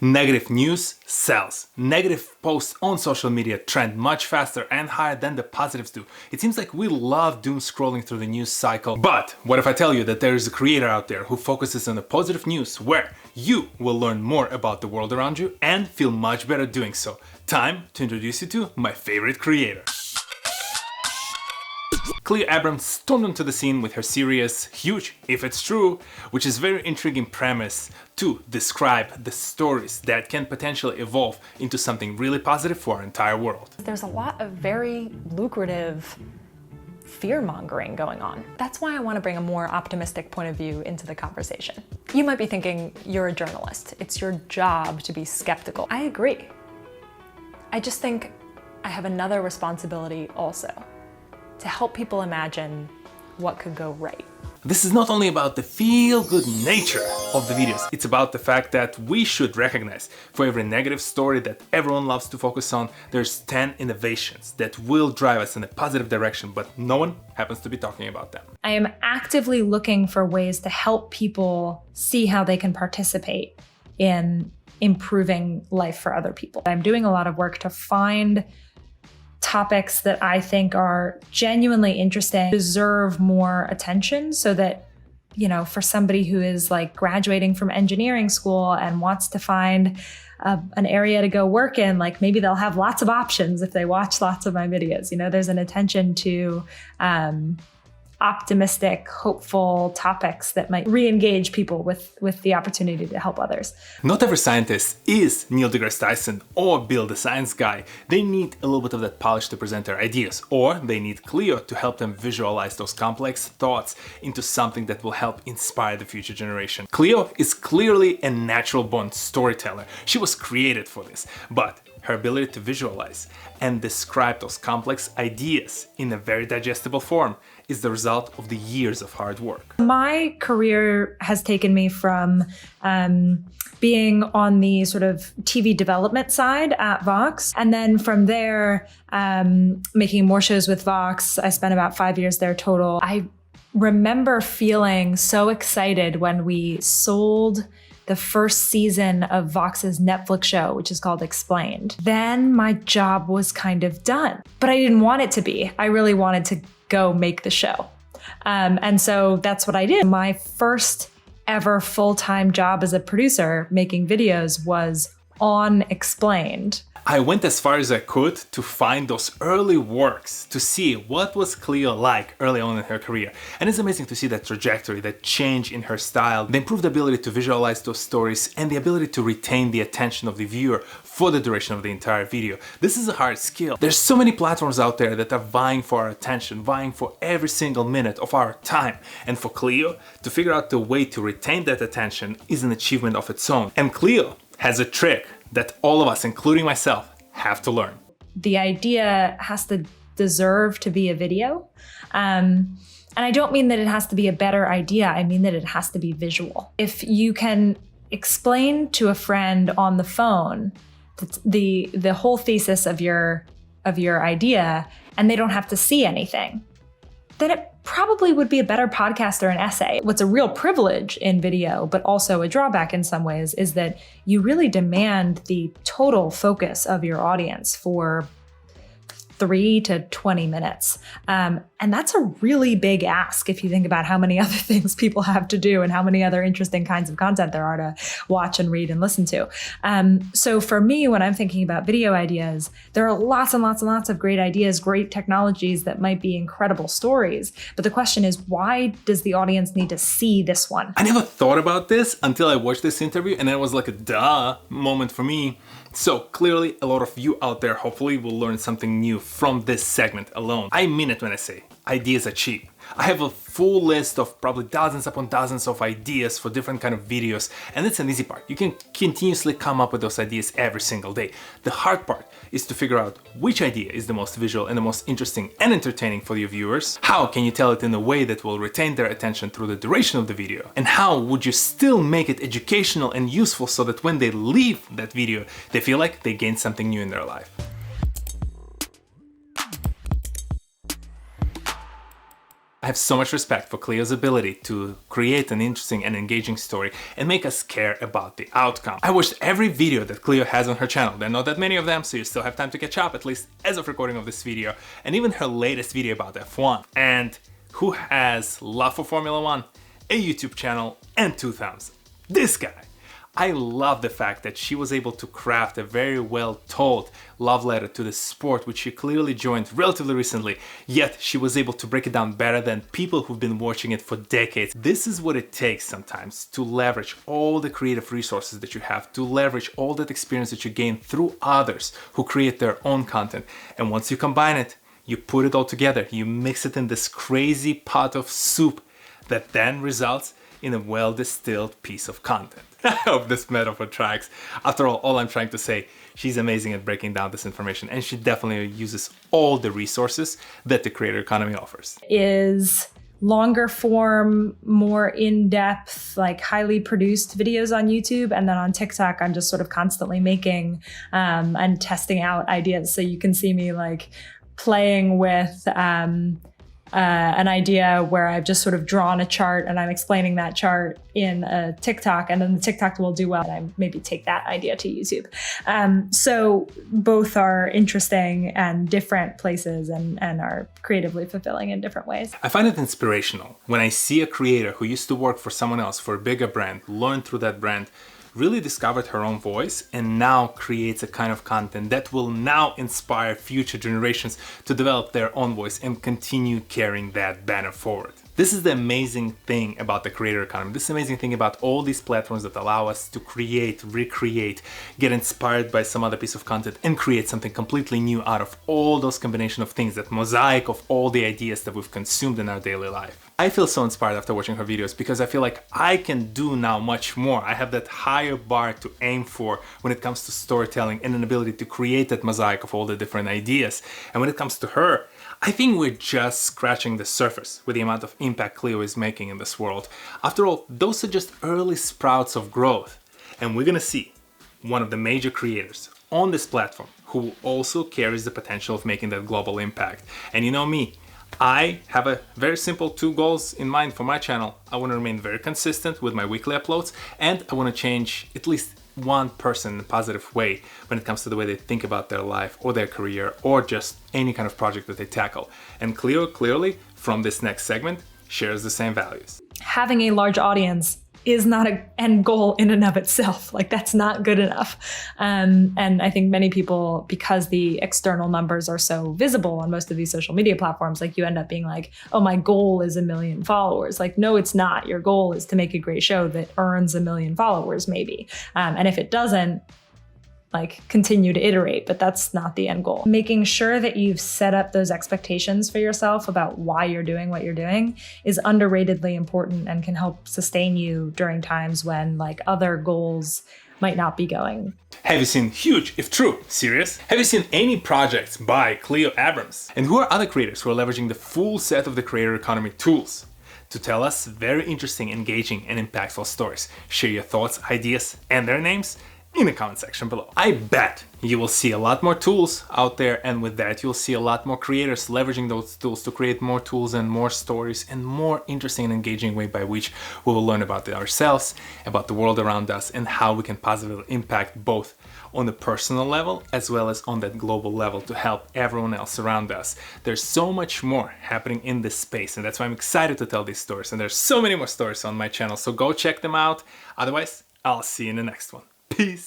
Negative news sells. Negative posts on social media trend much faster and higher than the positives do. It seems like we love doom scrolling through the news cycle. But what if I tell you that there is a creator out there who focuses on the positive news where you will learn more about the world around you and feel much better doing so? Time to introduce you to my favorite creator. Cleo Abram stormed onto the scene with her series Huge If It's True, which is a very intriguing premise to describe the stories that can potentially evolve into something really positive for our entire world. There's a lot of very lucrative fear-mongering going on. That's why I want to bring a more optimistic point of view into the conversation. You might be thinking, you're a journalist. It's your job to be skeptical. I agree. I just think I have another responsibility also, to help people imagine what could go right. This is not only about the feel-good nature of the videos, it's about the fact that we should recognize for every negative story that everyone loves to focus on, there's 10 innovations that will drive us in a positive direction, but no one happens to be talking about them. I am actively looking for ways to help people see how they can participate in improving life for other people. I'm doing a lot of work to find topics that I think are genuinely interesting, deserve more attention, so that, you know, for somebody who is like graduating from engineering school and wants to find an area to go work in, like maybe they'll have lots of options if they watch lots of my videos. You know, there's an attention to optimistic, hopeful topics that might re-engage people with the opportunity to help others. Not every scientist is Neil deGrasse Tyson or Bill the Science Guy. They need a little bit of that polish to present their ideas, or they need Cleo to help them visualize those complex thoughts into something that will help inspire the future generation. Cleo is clearly a natural-born storyteller. She was created for this, but her ability to visualize and describe those complex ideas in a very digestible form is the result of the years of hard work. My career has taken me from being on the sort of TV development side at Vox, and then from there, making more shows with Vox. I spent about 5 years there total. I remember feeling so excited when we sold the first season of Vox's Netflix show, which is called Explained. Then my job was kind of done, but I didn't want it to be. I really wanted to go make the show. And so that's what I did. My first ever full-time job as a producer making videos was on Explained. I went as far as I could to find those early works, to see what was Cleo like early on in her career. And it's amazing to see that trajectory, that change in her style, the improved ability to visualize those stories, and the ability to retain the attention of the viewer for the duration of the entire video. This is a hard skill. There's so many platforms out there that are vying for our attention, vying for every single minute of our time. And for Cleo to figure out the way to retain that attention is an achievement of its own. And Cleo has a trick that all of us, including myself, have to learn. The idea has to deserve to be a video. And I don't mean that it has to be a better idea. I mean that it has to be visual. If you can explain to a friend on the phone the whole thesis of your idea, and they don't have to see anything, then it probably would be a better podcast or an essay. What's a real privilege in video, but also a drawback in some ways, is that you really demand the total focus of your audience for 3 to 20 minutes. And that's a really big ask if you think about how many other things people have to do and how many other interesting kinds of content there are to watch and read and listen to. So for me, when I'm thinking about video ideas, there are lots and lots and lots of great ideas, great technologies that might be incredible stories. But the question is, why does the audience need to see this one? I never thought about this until I watched this interview, and it was like a duh moment for me. So clearly a lot of you out there hopefully will learn something new from this segment alone. I mean it when I say ideas are cheap. I have a full list of probably dozens upon dozens of ideas for different kind of videos, and it's an easy part. You can continuously come up with those ideas every single day. The hard part is to figure out which idea is the most visual and the most interesting and entertaining for your viewers. How can you tell it in a way that will retain their attention through the duration of the video? And how would you still make it educational and useful so that when they leave that video, they feel like they gained something new in their life? have so much respect for Cleo's ability to create an interesting and engaging story and make us care about the outcome. I watched every video that Cleo has on her channel. There are not that many of them, so you still have time to catch up, at least as of recording of this video, and even her latest video about F1. And who has love for Formula One, a YouTube channel, and 2 thumbs? This guy. I love the fact that she was able to craft a very well told love letter to the sport, which she clearly joined relatively recently, yet she was able to break it down better than people who've been watching it for decades. This is what it takes sometimes to leverage all the creative resources that you have, to leverage all that experience that you gain through others who create their own content. And once you combine it, you put it all together, you mix it in this crazy pot of soup that then results in a well-distilled piece of content. I hope this metaphor tracks. After all I'm trying to say, she's amazing at breaking down this information, and she definitely uses all the resources that the creator economy offers. Is longer form, more in-depth, like highly produced videos on YouTube. And then on TikTok, I'm just sort of constantly making and testing out ideas. So you can see me like playing with an idea where I've just sort of drawn a chart and I'm explaining that chart in a TikTok, and then the TikTok will do well and I maybe take that idea to YouTube. So both are interesting and different places and are creatively fulfilling in different ways. I find it inspirational when I see a creator who used to work for someone else, for a bigger brand, learn through that brand, really discovered her own voice, and now creates a kind of content that will now inspire future generations to develop their own voice and continue carrying that banner forward. This is the amazing thing about the creator economy. This is the amazing thing about all these platforms that allow us to create, recreate, get inspired by some other piece of content and create something completely new out of all those combination of things, that mosaic of all the ideas that we've consumed in our daily life. I feel so inspired after watching her videos because I feel like I can do now much more. I have that higher bar to aim for when it comes to storytelling and an ability to create that mosaic of all the different ideas. And when it comes to her, I think we're just scratching the surface with the amount of impact Cleo is making in this world. After all, those are just early sprouts of growth. And we're gonna see one of the major creators on this platform who also carries the potential of making that global impact. And you know me, I have a very simple 2 goals in mind for my channel. I want to remain very consistent with my weekly uploads, and I want to change at least one person in a positive way when it comes to the way they think about their life or their career or just any kind of project that they tackle. And Cleo clearly, from this next segment, shares the same values. Having a large audience is not an end goal in and of itself. Like, that's not good enough. And I think many people, because the external numbers are so visible on most of these social media platforms, like you end up being like, oh, my goal is 1 million followers. Like, no, it's not. Your goal is to make a great show that earns 1 million followers, maybe. And if it doesn't, like, continue to iterate, but that's not the end goal. Making sure that you've set up those expectations for yourself about why you're doing what you're doing is underratedly important and can help sustain you during times when like other goals might not be going. Have you seen huge, if true, serious? Have you seen any projects by Cleo Abrams? And who are other creators who are leveraging the full set of the creator economy tools to tell us very interesting, engaging, and impactful stories? Share your thoughts, ideas, and their names in the comment section below. I bet you will see a lot more tools out there, and with that you'll see a lot more creators leveraging those tools to create more tools and more stories and more interesting and engaging way by which we will learn about ourselves, about the world around us, and how we can positively impact both on the personal level as well as on that global level to help everyone else around us. There's so much more happening in this space, and that's why I'm excited to tell these stories, and there's so many more stories on my channel, so go check them out. Otherwise, I'll see you in the next one. Peace.